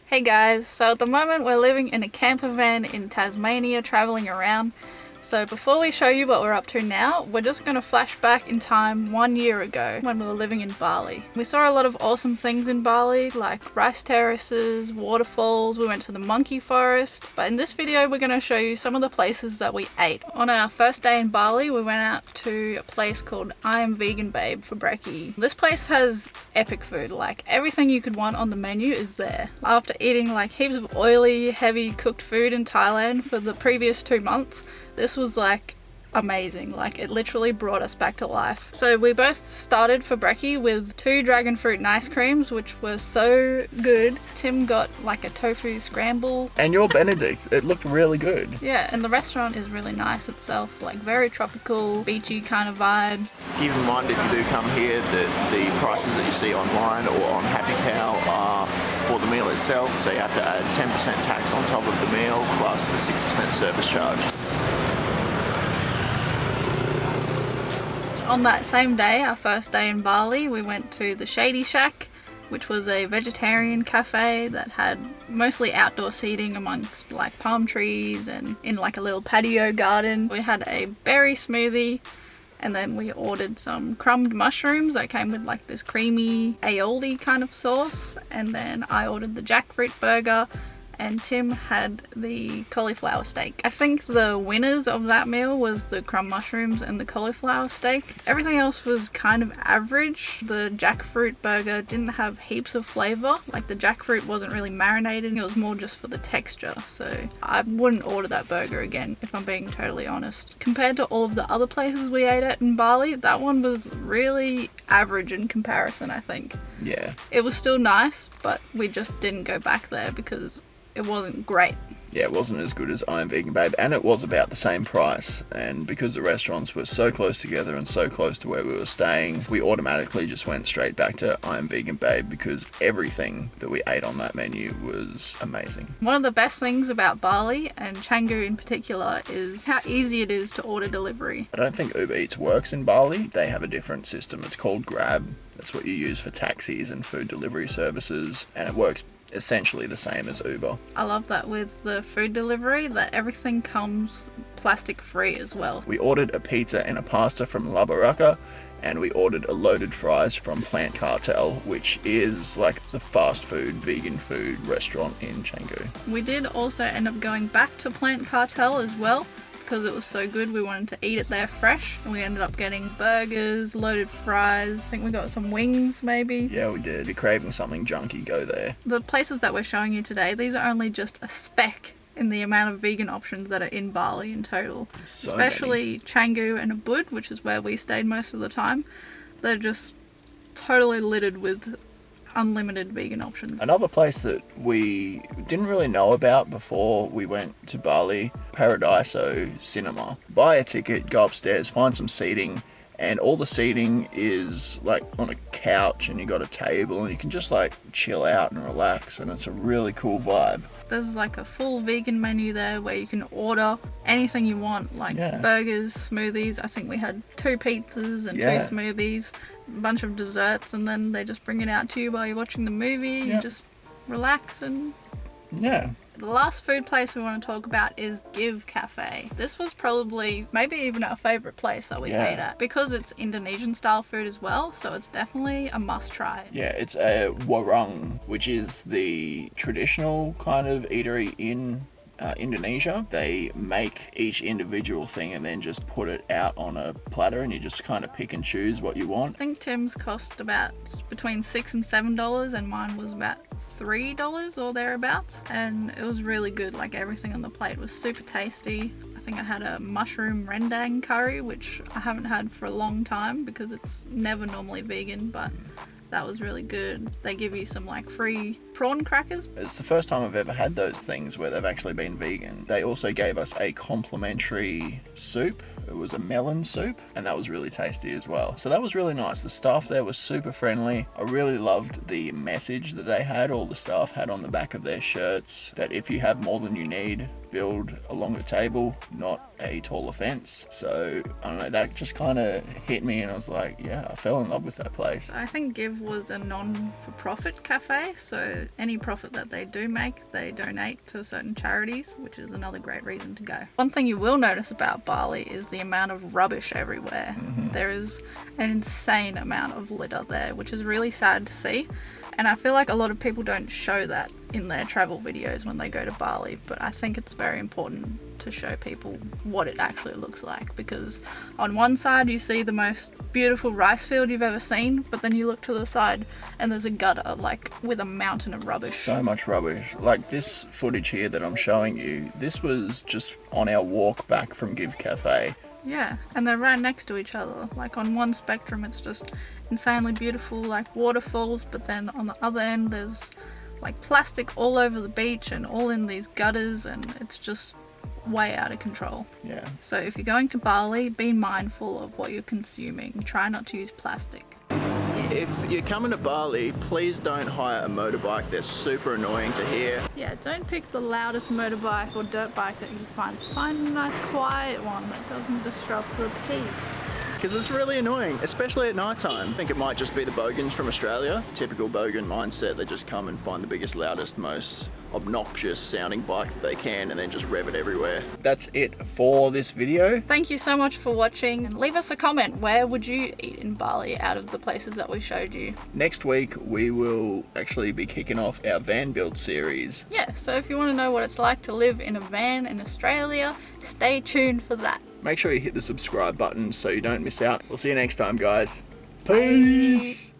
Hey guys, so at the moment we're living in a camper van in Tasmania, traveling around. So before we show you what we're up to now, we're just going to flash back in time 1 year ago when we were living in Bali. We saw a lot of awesome things in Bali, like rice terraces, waterfalls, we went to the monkey forest. But in this video we're going to show you some of the places that we ate. On our first day in Bali we went out to a place called I Am Vegan Babe for brekkie. This place has epic food, like everything you could want on the menu is there. After eating like heaps of oily, heavy cooked food in Thailand for the previous 2 months, this was like amazing. Like it literally brought us back to life. So we both started for brekkie with 2 dragon fruit ice creams, which were so good. Tim got like a tofu scramble. And your Benedict, it looked really good. Yeah, and the restaurant is really nice itself, like very tropical, beachy kind of vibe. Keep in mind if you do come here that the prices that you see online or on Happy Cow are for the meal itself, so you have to add 10% tax on top of the meal plus a 6% service charge. On that same day, our first day in Bali, we went to the Shady Shack, which was a vegetarian cafe that had mostly outdoor seating amongst like palm trees and in like a little patio garden. We had a berry smoothie and then we ordered some crumbed mushrooms that came with like this creamy aioli kind of sauce, and then I ordered the jackfruit burger and Tim had the cauliflower steak. I think the winners of that meal was the crumb mushrooms and the cauliflower steak. Everything else was kind of average. The jackfruit burger didn't have heaps of flavour. Like the jackfruit wasn't really marinated, it was more just for the texture. So I wouldn't order that burger again if I'm being totally honest. Compared to all of the other places we ate at in Bali, that one was really average in comparison, I think. Yeah. It was still nice, but we just didn't go back there because it wasn't great. Yeah, it wasn't as good as I Am Vegan Babe, and it was about the same price. And because the restaurants were so close together and so close to where we were staying, we automatically just went straight back to I Am Vegan Babe because everything that we ate on that menu was amazing. One of the best things about Bali, and Canggu in particular, is how easy it is to order delivery. I don't think Uber Eats works in Bali. They have a different system. It's called Grab. That's what you use for taxis and food delivery services, and it works essentially the same as Uber. I love that with the food delivery, that everything comes plastic free as well. We ordered a pizza and a pasta from La Baraka, and we ordered a loaded fries from Plant Cartel, which is like the fast food, vegan food restaurant in Canggu. We did also end up going back to Plant Cartel as well, because it was so good we wanted to eat it there fresh, and we ended up getting burgers, loaded fries, I think we got some wings maybe. Yeah, we did. If you're craving something junky, go there. The places that we're showing you today, these are only just a speck in the amount of vegan options that are in Bali in total. So especially Canggu and Ubud, which is where we stayed most of the time. They're just totally littered with unlimited vegan options. Another place that we didn't really know about before we went to Bali, Paradiso Cinema. Buy a ticket, go upstairs, find some seating, and all the seating is like on a couch and you got a table and you can just like chill out and relax, and it's a really cool vibe. There's like a full vegan menu there where you can order anything you want, like burgers, smoothies. I think we had 2 pizzas and 2 smoothies, a bunch of desserts, and then they just bring it out to you while you're watching the movie. You just relax and... Yeah. The last food place we want to talk about is Give Cafe. This was probably maybe even our favourite place that we ate at, because it's Indonesian style food as well, so it's definitely a must try. Yeah, it's a Warang, which is the traditional kind of eatery in Indonesia. They make each individual thing and then just put it out on a platter, and you just kind of pick and choose what you want. I think Tim's cost about between $6 and $7, and mine was about $3 or thereabouts, and it was really good. Like everything on the plate was super tasty. I think I had a mushroom rendang curry, which I haven't had for a long time because it's never normally vegan, but that was really good. They give you some like free prawn crackers. It's the first time I've ever had those things where they've actually been vegan. They also gave us a complimentary soup. It was a melon soup, and that was really tasty as well. So that was really nice. The staff there was super friendly. I really loved the message that they had. All the staff had on the back of their shirts that if you have more than you need, build along the table, not a taller fence. So I don't know, that just kind of hit me, and I was like, yeah, I fell in love with that place. I think Give was a non-for-profit cafe, so So any profit that they do make, they donate to certain charities, which is another great reason to go. One thing you will notice about Bali is the amount of rubbish everywhere. There is an insane amount of litter there, which is really sad to see. And I feel like a lot of people don't show that in their travel videos when they go to Bali, but I think it's very important to show people what it actually looks like, because on one side you see the most beautiful rice field you've ever seen, but then you look to the side and there's a gutter like with a mountain of rubbish. So much rubbish. Like this footage here that I'm showing you, this was just on our walk back from Give Cafe. Yeah, and they're right next to each other. Like on one spectrum it's just insanely beautiful like waterfalls, but then on the other end there's like plastic all over the beach and all in these gutters, and it's just way out of control. Yeah. So if you're going to Bali, be mindful of what you're consuming. Try not to use plastic. If you're coming to Bali, please don't hire a motorbike. They're super annoying to hear. Yeah, don't pick the loudest motorbike or dirt bike that you find. Find a nice quiet one that doesn't disrupt the peace. Because it's really annoying, especially at night time. I think it might just be the bogans from Australia. Typical bogan mindset, they just come and find the biggest, loudest, most obnoxious sounding bike that they can and then just rev it everywhere. That's it for this video. Thank you so much for watching, and leave us a comment. Where would you eat in Bali out of the places that we showed you? Next week we will actually be kicking off our van build series. Yeah, so if you want to know what it's like to live in a van in Australia, stay tuned for that. Make sure you hit the subscribe button so you don't miss out. We'll see you next time, guys. Peace!